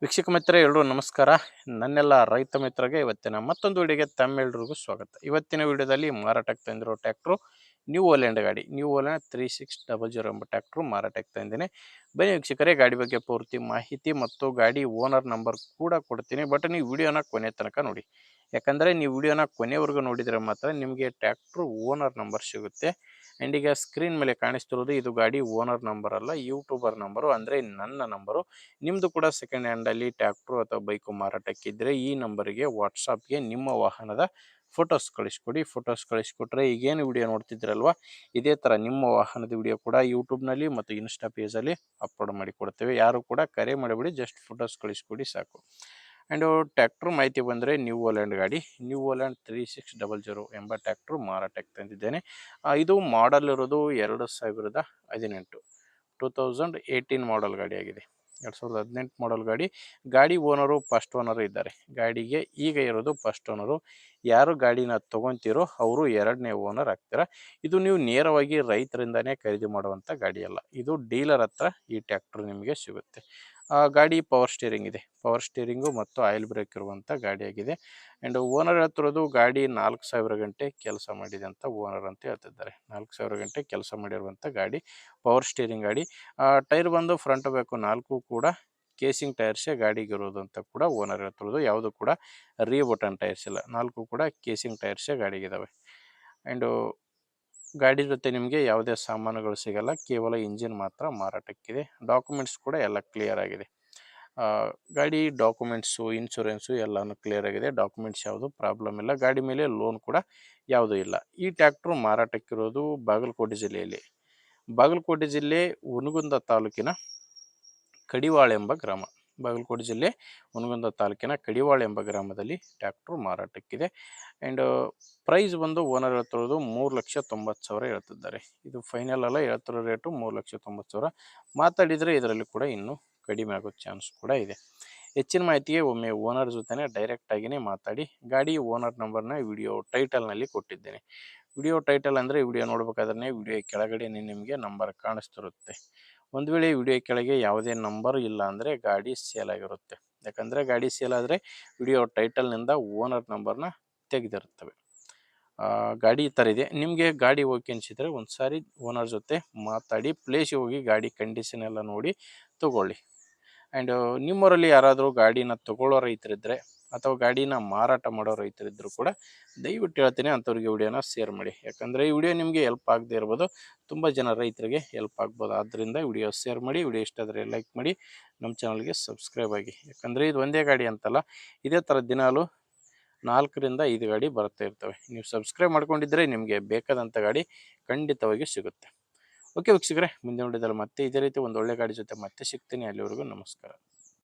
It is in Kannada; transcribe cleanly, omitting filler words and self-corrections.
ವೀಕ್ಷಕ ಮಿತ್ರ ಎಲ್ಲರೂ ನಮಸ್ಕಾರ. ನನ್ನೆಲ್ಲ ರೈತ ಮಿತ್ರರಿಗೆ ಇವತ್ತಿನ ಮತ್ತೊಂದು ವಿಡಿಯೋಗೆ ತಮ್ಮೆಲ್ಲರಿಗೂ ಸ್ವಾಗತ. ಇವತ್ತಿನ ವಿಡಿಯೋದಲ್ಲಿ ಮಾರಾಟಕ್ಕೆ ತಂದಿರೋ ಟ್ರ್ಯಾಕ್ಟ್ರು ನ್ಯೂ ಹೋಲ್ಯಾಂಡ್ ಗಾಡಿ, ನ್ಯೂ ಹೋಲ್ಯಾಂಡ್ 3600 ಎಂಬ ಟ್ರ್ಯಾಕ್ಟ್ರು ಮಾರಾಟಕ್ಕೆ ತಂದಿದ್ದೀನಿ. ಬನ್ನಿ ವೀಕ್ಷಕರೇ, ಗಾಡಿ ಬಗ್ಗೆ ಪೂರ್ತಿ ಮಾಹಿತಿ ಮತ್ತು ಗಾಡಿ ಓನರ್ ನಂಬರ್ ಕೂಡ ಕೊಡ್ತೀನಿ. ಬಟ್ ನೀವು ವಿಡಿಯೋನ ಕೊನೆ ತನಕ ನೋಡಿ, ಯಾಕಂದರೆ ನೀವು ವಿಡಿಯೋನ ಕೊನೆವರೆಗೂ ನೋಡಿದರೆ ಮಾತ್ರ ನಿಮಗೆ ಟ್ರ್ಯಾಕ್ಟ್ರು ಓನರ್ ನಂಬರ್ ಸಿಗುತ್ತೆ. ಆ್ಯಂಡ್ ಈಗ ಸ್ಕ್ರೀನ್ ಮೇಲೆ ಕಾಣಿಸ್ತಿರೋದು ಇದು ಗಾಡಿ ಓನರ್ ನಂಬರ್ ಅಲ್ಲ, ಯೂಟ್ಯೂಬರ್ ನಂಬರು, ಅಂದರೆ ನನ್ನ ನಂಬರು. ನಿಮ್ಮದು ಕೂಡ ಸೆಕೆಂಡ್ ಹ್ಯಾಂಡಲ್ಲಿ ಟ್ರ್ಯಾಕ್ಟ್ರು ಅಥವಾ ಬೈಕು ಮಾರಾಟಕ್ಕಿದ್ದರೆ ಈ ನಂಬರಿಗೆ ವಾಟ್ಸಪ್ಗೆ ನಿಮ್ಮ ವಾಹನದ ಫೋಟೋಸ್ ಕಳಿಸ್ಕೊಡಿ. ಫೋಟೋಸ್ ಕಳಿಸ್ಕೊಟ್ರೆ ಈಗೇನು ವಿಡಿಯೋ ನೋಡ್ತಿದ್ರಲ್ವ, ಇದೇ ಥರ ನಿಮ್ಮ ವಾಹನದ ವಿಡಿಯೋ ಕೂಡ ಯೂಟ್ಯೂಬ್ನಲ್ಲಿ ಮತ್ತು ಇನ್ಸ್ಟಾ ಪೇಜಲ್ಲಿ ಅಪ್ಲೋಡ್ ಮಾಡಿ ಕೊಡ್ತೇವೆ. ಯಾರು ಕೂಡ ಕರೆ ಮಾಡಿಬಿಡಿ, ಜಸ್ಟ್ ಫೋಟೋಸ್ ಕಳಿಸ್ಕೊಡಿ ಸಾಕು. ಆ್ಯಂಡ್ ಟ್ರ್ಯಾಕ್ಟ್ರ್ ಮಾಹಿತಿ ಬಂದರೆ ನ್ಯೂ ಹೋಲ್ಯಾಂಡ್ ಗಾಡಿ, ನ್ಯೂ ಹೋಲ್ಯಾಂಡ್ 3600 ಎಂಬ ಟ್ರ್ಯಾಕ್ಟ್ರು ಮಾರಾಟಕ್ಕೆ ತಂದಿದ್ದೇನೆ. ಇದು ಮಾಡಲ್ ಇರೋದು 2018 2018 ಮಾಡಲ್ ಗಾಡಿ ಆಗಿದೆ. 2018 ಮಾಡಲ್ ಗಾಡಿ. ಗಾಡಿ ಓನರು ಫಸ್ಟ್ ಓನರ್ ಇದ್ದಾರೆ. ಗಾಡಿಗೆ ಈಗ ಇರೋದು ಫಸ್ಟ್ ಓನರು. ಯಾರು ಗಾಡಿನ ತೊಗೊತೀರೋ ಅವರು ಎರಡನೇ ಓನರ್ ಆಗ್ತೀರ. ಇದು ನೀವು ನೇರವಾಗಿ ರೈತರಿಂದನೇ ಖರೀದಿ ಮಾಡುವಂಥ ಗಾಡಿ ಅಲ್ಲ, ಇದು ಡೀಲರ್ ಹತ್ರ ಈ ಟ್ರ್ಯಾಕ್ಟ್ರ್ ನಿಮಗೆ ಸಿಗುತ್ತೆ. ಗಾಡಿ ಪವರ್ ಸ್ಟೀರಿಂಗ್ ಇದೆ, ಪವರ್ ಸ್ಟೀರಿಂಗು ಮತ್ತು ಆಯಿಲ್ ಬ್ರೇಕ್ ಇರುವಂಥ ಗಾಡಿಯಾಗಿದೆ. ಆ್ಯಂಡ್ ಓನರ್ ಹೇಳ್ತಿರೋದು ಗಾಡಿ 4000 ಗಂಟೆ ಕೆಲಸ ಮಾಡಿದೆ ಅಂತ ಓನರ್ ಅಂತ ಹೇಳ್ತಿದ್ದಾರೆ. 4000 ಗಂಟೆ ಕೆಲಸ ಮಾಡಿರುವಂಥ ಗಾಡಿ, ಪವರ್ ಸ್ಟೀರಿಂಗ್ ಗಾಡಿ. ಟೈರ್ ಬಂದು ಫ್ರಂಟ್ ಬೇಕು 4 ಕೂಡ ಕೇಸಿಂಗ್ ಟೈರ್ಸೇ ಗಾಡಿಗಿರೋದು ಅಂತ ಕೂಡ ಓನರ್ ಹೇಳ್ತಿರೋದು. ಯಾವುದು ಕೂಡ ರೀಬಟನ್ ಟೈರ್ಸ್ ಇಲ್ಲ, 4 ಕೂಡ ಕೇಸಿಂಗ್ ಟೈರ್ಸೇ ಗಾಡಿಗಿದ್ದಾವೆ. ಆ್ಯಂಡು ಗಾಡಿ ಜೊತೆ ನಿಮಗೆ ಯಾವುದೇ ಸಾಮಾನುಗಳು ಸಿಗಲ್ಲ, ಕೇವಲ ಇಂಜಿನ್ ಮಾತ್ರ ಮಾರಾಟಕ್ಕಿದೆ. ಡಾಕ್ಯುಮೆಂಟ್ಸ್ ಕೂಡ ಎಲ್ಲ ಕ್ಲಿಯರ್ ಆಗಿದೆ. ಗಾಡಿ ಡಾಕ್ಯುಮೆಂಟ್ಸು, ಇನ್ಶೂರೆನ್ಸು ಎಲ್ಲನೂ ಕ್ಲಿಯರ್ ಆಗಿದೆ. ಡಾಕ್ಯುಮೆಂಟ್ಸ್ ಯಾವುದು ಪ್ರಾಬ್ಲಮ್ ಇಲ್ಲ. ಗಾಡಿ ಮೇಲೆ ಲೋನ್ ಕೂಡ ಯಾವುದೂ ಇಲ್ಲ. ಈ ಟ್ರ್ಯಾಕ್ಟ್ರು ಮಾರಾಟಕ್ಕಿರೋದು ಬಾಗಲಕೋಟೆ ಜಿಲ್ಲೆಯಲ್ಲಿ. ಬಾಗಲಕೋಟೆ ಜಿಲ್ಲೆ ಹುನಗುಂದ ತಾಲೂಕಿನ ಕಡಿವಾಳ ಎಂಬ ಗ್ರಾಮ. ಬಾಗಲಕೋಟೆ ಜಿಲ್ಲೆ ಹುನಗುಂದ ತಾಲೂಕಿನ ಕಡಿವಾಳ ಎಂಬ ಗ್ರಾಮದಲ್ಲಿ ಟ್ರ್ಯಾಕ್ಟ್ರು ಮಾರಾಟಕ್ಕಿದೆ. ಆ್ಯಂಡ್ ಪ್ರೈಸ್ ಬಂದು ಓನರ್ ಹೇಳ್ತಿರೋದು 3,90,000 ಹೇಳ್ತಿದ್ದಾರೆ. ಇದು ಫೈನಲ್ ಅಲ್ಲ, ಹೇಳ್ತಿರೋ ರೇಟು 3,90,000. ಮಾತಾಡಿದರೆ ಇದರಲ್ಲಿ ಕೂಡ ಇನ್ನೂ ಕಡಿಮೆ ಆಗೋ ಚಾನ್ಸ್ ಕೂಡ ಇದೆ. ಹೆಚ್ಚಿನ ಮಾಹಿತಿಗೆ ಒಮ್ಮೆ ಓನರ್ ಜೊತೆ ಡೈರೆಕ್ಟಾಗಿಯೇ ಮಾತಾಡಿ. ಗಾಡಿ ಓನರ್ ನಂಬರ್ನ ವಿಡಿಯೋ ಟೈಟಲ್ನಲ್ಲಿ ಕೊಟ್ಟಿದ್ದೇನೆ. ವಿಡಿಯೋ ಟೈಟಲ್ ಅಂದರೆ ವಿಡಿಯೋ ನೋಡ್ಬೇಕಾದ್ರೆ ವಿಡಿಯೋ ಕೆಳಗಡೆ ನಿಮಗೆ ನಂಬರ್ ಕಾಣಿಸ್ತಿರುತ್ತೆ. ಒಂದು ವೇಳೆ ವಿಡಿಯೋ ಕೆಳಗೆ ಯಾವುದೇ ನಂಬರ್ ಇಲ್ಲ ಅಂದರೆ ಗಾಡಿ ಸೇಲ್ ಆಗಿರುತ್ತೆ. ಯಾಕಂದರೆ ಗಾಡಿ ಸೇಲ್ ಆದರೆ ವಿಡಿಯೋ ಟೈಟಲ್ನಿಂದ ಓನರ್ ನಂಬರ್ನ ತೆಗೆದಿರುತ್ತವೆ. ಗಾಡಿ ಈ ಥರ ಇದೆ. ನಿಮಗೆ ಗಾಡಿ ಓಕೆ ಅನಿಸಿದರೆ ಒಂದು ಸಾರಿ ಓನರ್ ಜೊತೆ ಮಾತಾಡಿ ಪ್ಲೇಸಿಗೆ ಹೋಗಿ ಗಾಡಿ ಕಂಡೀಷನ್ ಎಲ್ಲ ನೋಡಿ ತೊಗೊಳ್ಳಿ. ಆ್ಯಂಡ್ ನಿಮ್ಮೂರಲ್ಲಿ ಯಾರಾದರೂ ಗಾಡಿನ ತೊಗೊಳ್ಳೋ ರೈತರಿದ್ದರೆ ಅಥವಾ ಗಾಡಿನ ಮಾರಾಟ ಮಾಡೋ ರೈತರಿದ್ದರೂ ಕೂಡ ದಯವಿಟ್ಟು ಹೇಳ್ತೀನಿ, ಅಂಥವ್ರಿಗೆ ವಿಡಿಯೋನ ಶೇರ್ ಮಾಡಿ. ಯಾಕಂದರೆ ಈ ವಿಡಿಯೋ ನಿಮಗೆ ಹೆಲ್ಪ್ ಆಗದೆ ಇರ್ಬೋದು, ತುಂಬ ಜನ ರೈತರಿಗೆ ಹೆಲ್ಪ್ ಆಗ್ಬೋದು. ಆದ್ದರಿಂದ ವಿಡಿಯೋ ಶೇರ್ ಮಾಡಿ. ವಿಡಿಯೋ ಇಷ್ಟ ಆದರೆ ಲೈಕ್ ಮಾಡಿ, ನಮ್ಮ ಚಾನಲ್ಗೆ ಸಬ್ಸ್ಕ್ರೈಬ್ ಆಗಿ. ಯಾಕಂದರೆ ಇದು ಒಂದೇ ಗಾಡಿ ಅಂತಲ್ಲ, ಇದೇ ಥರ ದಿನಾಲು 4 ರಿಂದ 5 ಗಾಡಿ ಬರ್ತಾ ಇರ್ತವೆ. ನೀವು ಸಬ್ಸ್ಕ್ರೈಬ್ ಮಾಡ್ಕೊಂಡಿದ್ದರೆ ನಿಮಗೆ ಬೇಕಾದಂಥ ಗಾಡಿ ಖಂಡಿತವಾಗಿ ಸಿಗುತ್ತೆ. ಓಕೆ ವೀಕ್ಷಕರೇ, ಮುಂದಿನ ವಿಡಿಯೋದಲ್ಲಿ ಮತ್ತೆ ಇದೇ ರೀತಿ ಒಂದು ಒಳ್ಳೆ ಗಾಡಿ ಜೊತೆ ಮತ್ತೆ ಸಿಗ್ತೀನಿ. ಅಲ್ಲಿವರೆಗೂ ನಮಸ್ಕಾರ.